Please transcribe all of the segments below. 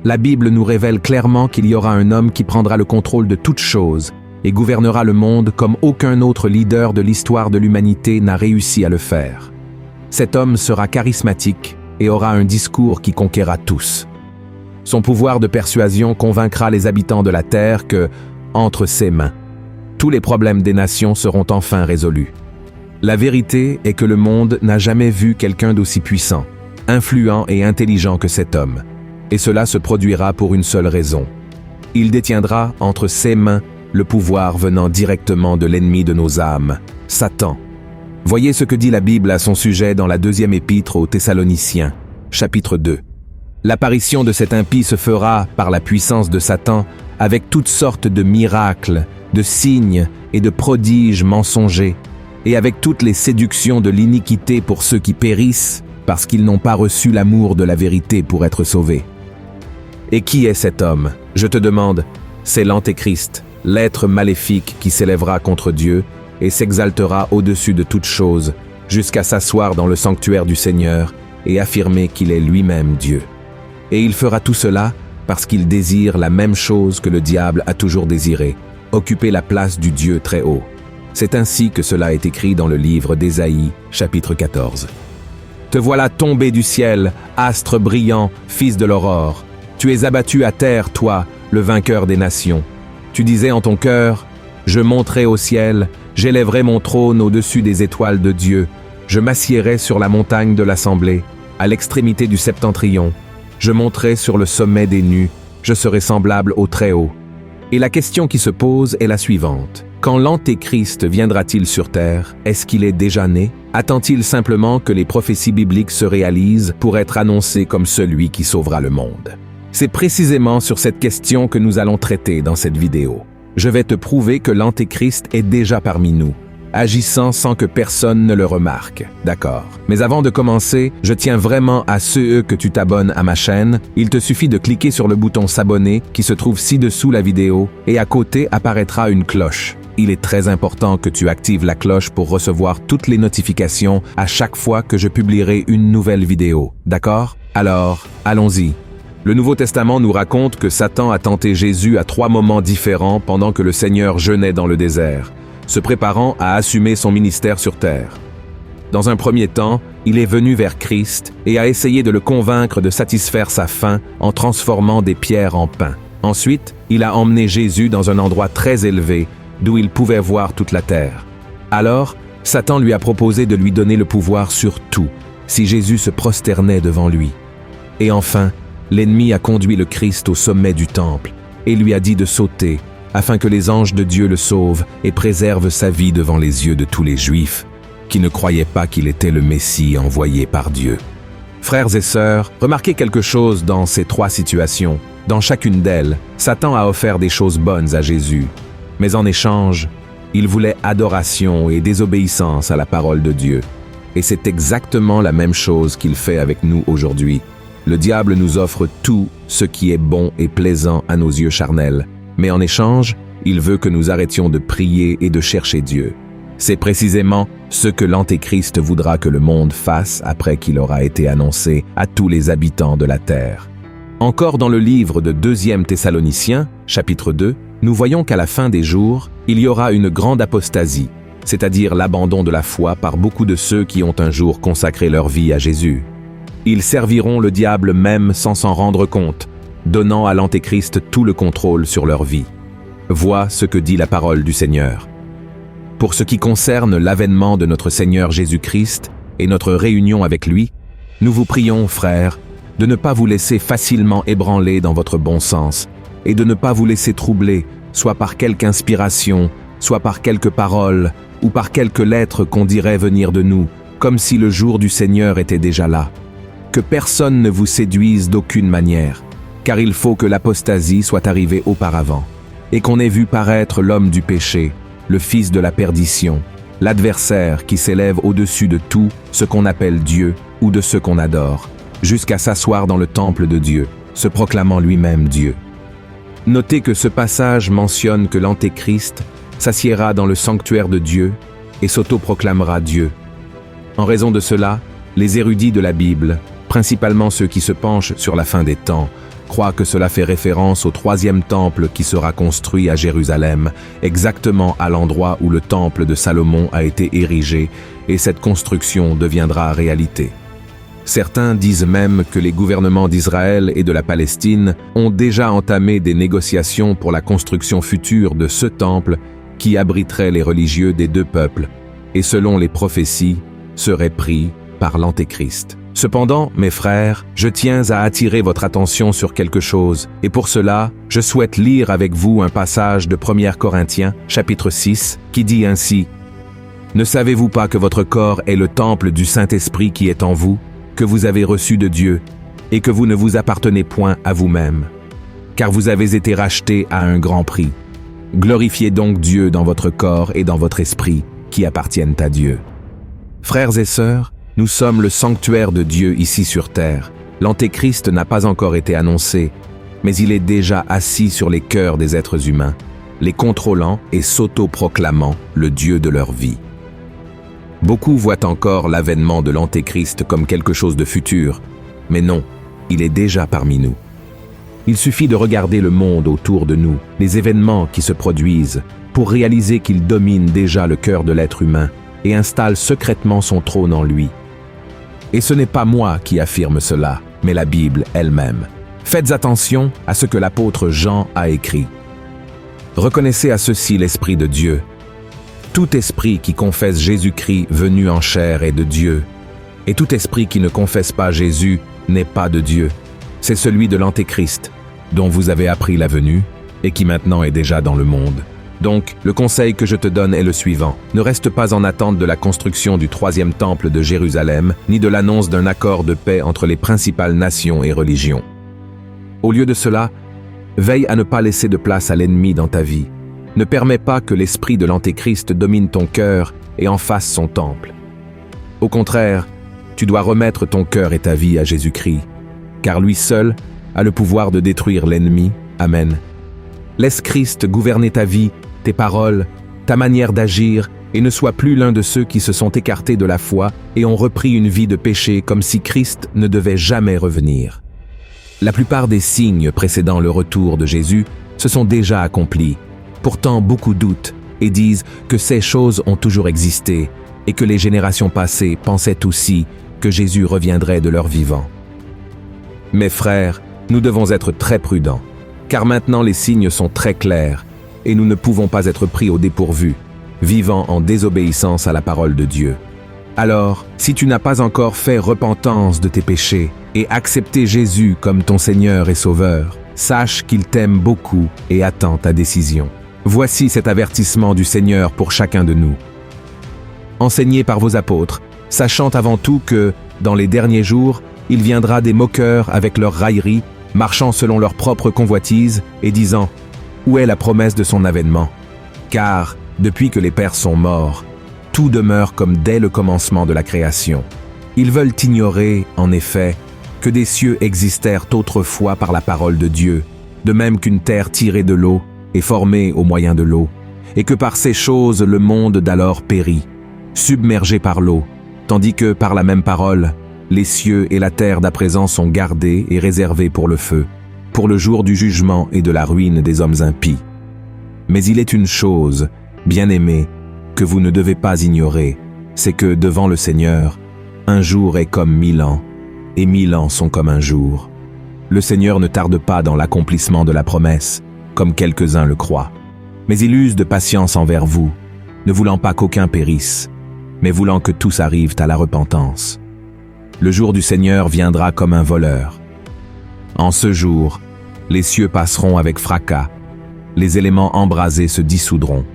La Bible nous révèle clairement qu'il y aura un homme qui prendra le contrôle de toutes choses et gouvernera le monde comme aucun autre leader de l'histoire de l'humanité n'a réussi à le faire. Cet homme sera charismatique et aura un discours qui conquérera tous. Son pouvoir de persuasion convaincra les habitants de la terre que, entre ses mains, tous les problèmes des nations seront enfin résolus. La vérité est que le monde n'a jamais vu quelqu'un d'aussi puissant, influent et intelligent que cet homme. Et cela se produira pour une seule raison. Il détiendra entre ses mains le pouvoir venant directement de l'ennemi de nos âmes, Satan. Voyez ce que dit la Bible à son sujet dans la deuxième épître aux Thessaloniciens, chapitre 2. L'apparition de cet impie se fera par la puissance de Satan avec toutes sortes de miracles, de signes et de prodiges mensongers, et avec toutes les séductions de l'iniquité pour ceux qui périssent, parce qu'ils n'ont pas reçu l'amour de la vérité pour être sauvés. Et qui est cet homme? Je te demande, c'est l'Antéchrist, l'être maléfique qui s'élèvera contre Dieu et s'exaltera au-dessus de toutes choses, jusqu'à s'asseoir dans le sanctuaire du Seigneur et affirmer qu'il est lui-même Dieu. Et il fera tout cela parce qu'il désire la même chose que le diable a toujours désiré, occuper la place du Dieu très haut. C'est ainsi que cela est écrit dans le livre d'Ésaïe, chapitre 14. Te voilà tombé du ciel, astre brillant, fils de l'aurore. Tu es abattu à terre, toi, le vainqueur des nations. Tu disais en ton cœur, je monterai au ciel, j'élèverai mon trône au-dessus des étoiles de Dieu. Je m'assiérai sur la montagne de l'assemblée, à l'extrémité du septentrion. Je monterai sur le sommet des nues, je serai semblable au Très-Haut. Et la question qui se pose est la suivante. Quand l'Antéchrist viendra-t-il sur terre? Est-ce qu'il est déjà né? Attend-il simplement que les prophéties bibliques se réalisent pour être annoncé comme celui qui sauvera le monde? C'est précisément sur cette question que nous allons traiter dans cette vidéo. Je vais te prouver que l'Antéchrist est déjà parmi nous, agissant sans que personne ne le remarque. D'accord. Mais avant de commencer, je tiens vraiment à ceux que tu t'abonnes à ma chaîne. Il te suffit de cliquer sur le bouton s'abonner qui se trouve ci-dessous la vidéo et à côté apparaîtra une cloche. Il est très important que tu actives la cloche pour recevoir toutes les notifications à chaque fois que je publierai une nouvelle vidéo. D'accord? Alors, allons-y. Le Nouveau Testament nous raconte que Satan a tenté Jésus à 3 moments différents pendant que le Seigneur jeûnait dans le désert, se préparant à assumer son ministère sur terre. Dans un premier temps, il est venu vers Christ et a essayé de le convaincre de satisfaire sa faim en transformant des pierres en pain. Ensuite, il a emmené Jésus dans un endroit très élevé, d'où il pouvait voir toute la terre. Alors, Satan lui a proposé de lui donner le pouvoir sur tout, si Jésus se prosternait devant lui. Et enfin, l'ennemi a conduit le Christ au sommet du temple et lui a dit de sauter, afin que les anges de Dieu le sauvent et préservent sa vie devant les yeux de tous les Juifs, qui ne croyaient pas qu'il était le Messie envoyé par Dieu. Frères et sœurs, remarquez quelque chose dans ces 3 situations. Dans chacune d'elles, Satan a offert des choses bonnes à Jésus, mais en échange, il voulait adoration et désobéissance à la parole de Dieu. Et c'est exactement la même chose qu'il fait avec nous aujourd'hui. Le diable nous offre tout ce qui est bon et plaisant à nos yeux charnels, mais en échange, il veut que nous arrêtions de prier et de chercher Dieu. C'est précisément ce que l'Antéchrist voudra que le monde fasse après qu'il aura été annoncé à tous les habitants de la terre. Encore dans le livre de 2 Thessaloniciens, chapitre 2, nous voyons qu'à la fin des jours, il y aura une grande apostasie, c'est-à-dire l'abandon de la foi par beaucoup de ceux qui ont un jour consacré leur vie à Jésus. Ils serviront le diable même sans s'en rendre compte, donnant à l'Antéchrist tout le contrôle sur leur vie. Vois ce que dit la parole du Seigneur. Pour ce qui concerne l'avènement de notre Seigneur Jésus-Christ et notre réunion avec lui, nous vous prions, frères, de ne pas vous laisser facilement ébranler dans votre bon sens et de ne pas vous laisser troubler, soit par quelque inspiration, soit par quelques paroles ou par quelques lettres qu'on dirait venir de nous, comme si le jour du Seigneur était déjà là. Que personne ne vous séduise d'aucune manière, car il faut que l'apostasie soit arrivée auparavant, et qu'on ait vu paraître l'homme du péché, le fils de la perdition, l'adversaire qui s'élève au-dessus de tout ce qu'on appelle Dieu ou de ce qu'on adore, jusqu'à s'asseoir dans le temple de Dieu, se proclamant lui-même Dieu. Notez que ce passage mentionne que l'Antéchrist s'assiera dans le sanctuaire de Dieu et s'autoproclamera Dieu. En raison de cela, les érudits de la Bible principalement ceux qui se penchent sur la fin des temps, croient que cela fait référence au troisième temple qui sera construit à Jérusalem, exactement à l'endroit où le temple de Salomon a été érigé, et cette construction deviendra réalité. Certains disent même que les gouvernements d'Israël et de la Palestine ont déjà entamé des négociations pour la construction future de ce temple qui abriterait les religieux des deux peuples, et selon les prophéties, serait pris par l'Antéchrist. Cependant, mes frères, je tiens à attirer votre attention sur quelque chose, et pour cela, je souhaite lire avec vous un passage de 1 Corinthiens, chapitre 6, qui dit ainsi : « Ne savez-vous pas que votre corps est le temple du Saint-Esprit qui est en vous, que vous avez reçu de Dieu, et que vous ne vous appartenez point à vous-même, car vous avez été rachetés à un grand prix. Glorifiez donc Dieu dans votre corps et dans votre esprit, qui appartiennent à Dieu. » Frères et sœurs, nous sommes le sanctuaire de Dieu ici sur terre. L'Antéchrist n'a pas encore été annoncé, mais il est déjà assis sur les cœurs des êtres humains, les contrôlant et s'auto-proclamant le Dieu de leur vie. Beaucoup voient encore l'avènement de l'Antéchrist comme quelque chose de futur, mais non, il est déjà parmi nous. Il suffit de regarder le monde autour de nous, les événements qui se produisent, pour réaliser qu'il domine déjà le cœur de l'être humain et installe secrètement son trône en lui. Et ce n'est pas moi qui affirme cela, mais la Bible elle-même. Faites attention à ce que l'apôtre Jean a écrit. Reconnaissez à ceci l'Esprit de Dieu. Tout esprit qui confesse Jésus-Christ venu en chair est de Dieu, et tout esprit qui ne confesse pas Jésus n'est pas de Dieu. C'est celui de l'Antéchrist, dont vous avez appris la venue, et qui maintenant est déjà dans le monde. Donc, le conseil que je te donne est le suivant. Ne reste pas en attente de la construction du troisième temple de Jérusalem, ni de l'annonce d'un accord de paix entre les principales nations et religions. Au lieu de cela, veille à ne pas laisser de place à l'ennemi dans ta vie. Ne permets pas que l'esprit de l'Antéchrist domine ton cœur et en fasse son temple. Au contraire, tu dois remettre ton cœur et ta vie à Jésus-Christ, car lui seul a le pouvoir de détruire l'ennemi. Amen. Laisse Christ gouverner ta vie, tes paroles, ta manière d'agir, et ne sois plus l'un de ceux qui se sont écartés de la foi et ont repris une vie de péché comme si Christ ne devait jamais revenir. La plupart des signes précédant le retour de Jésus se sont déjà accomplis. Pourtant, beaucoup doutent et disent que ces choses ont toujours existé et que les générations passées pensaient aussi que Jésus reviendrait de leur vivant. Mes frères, nous devons être très prudents, car maintenant les signes sont très clairs et nous ne pouvons pas être pris au dépourvu, vivant en désobéissance à la parole de Dieu. Alors, si tu n'as pas encore fait repentance de tes péchés et accepté Jésus comme ton Seigneur et Sauveur, sache qu'il t'aime beaucoup et attend ta décision. Voici cet avertissement du Seigneur pour chacun de nous. Enseignés par vos apôtres, sachant avant tout que, dans les derniers jours, il viendra des moqueurs avec leurs railleries, marchant selon leur propre convoitise et disant « Où est la promesse de son avènement ? Car, depuis que les pères sont morts, tout demeure comme dès le commencement de la création. Ils veulent ignorer, en effet, que des cieux existèrent autrefois par la parole de Dieu, de même qu'une terre tirée de l'eau et formée au moyen de l'eau, et que par ces choses le monde d'alors périt, submergé par l'eau, tandis que, par la même parole, les cieux et la terre d'à présent sont gardés et réservés pour le feu, pour le jour du jugement et de la ruine des hommes impies. Mais il est une chose, bien-aimés, que vous ne devez pas ignorer, c'est que, devant le Seigneur, un jour est comme 1000 ans, et 1000 ans sont comme un jour. Le Seigneur ne tarde pas dans l'accomplissement de la promesse, comme quelques-uns le croient, mais il use de patience envers vous, ne voulant pas qu'aucun périsse, mais voulant que tous arrivent à la repentance. Le jour du Seigneur viendra comme un voleur. En ce jour, les cieux passeront avec fracas, les éléments embrasés se dissoudront,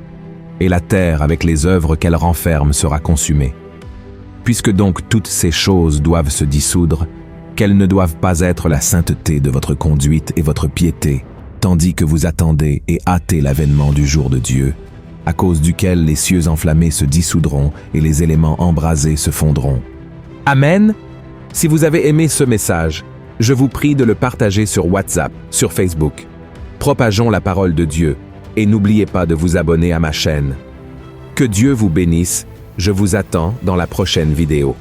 et la terre avec les œuvres qu'elle renferme sera consumée. Puisque donc toutes ces choses doivent se dissoudre, quelles ne doivent pas être la sainteté de votre conduite et votre piété, tandis que vous attendez et hâtez l'avènement du jour de Dieu, à cause duquel les cieux enflammés se dissoudront et les éléments embrasés se fondront. Amen. Si vous avez aimé ce message, je vous prie de le partager sur WhatsApp, sur Facebook. Propageons la parole de Dieu et n'oubliez pas de vous abonner à ma chaîne. Que Dieu vous bénisse, je vous attends dans la prochaine vidéo.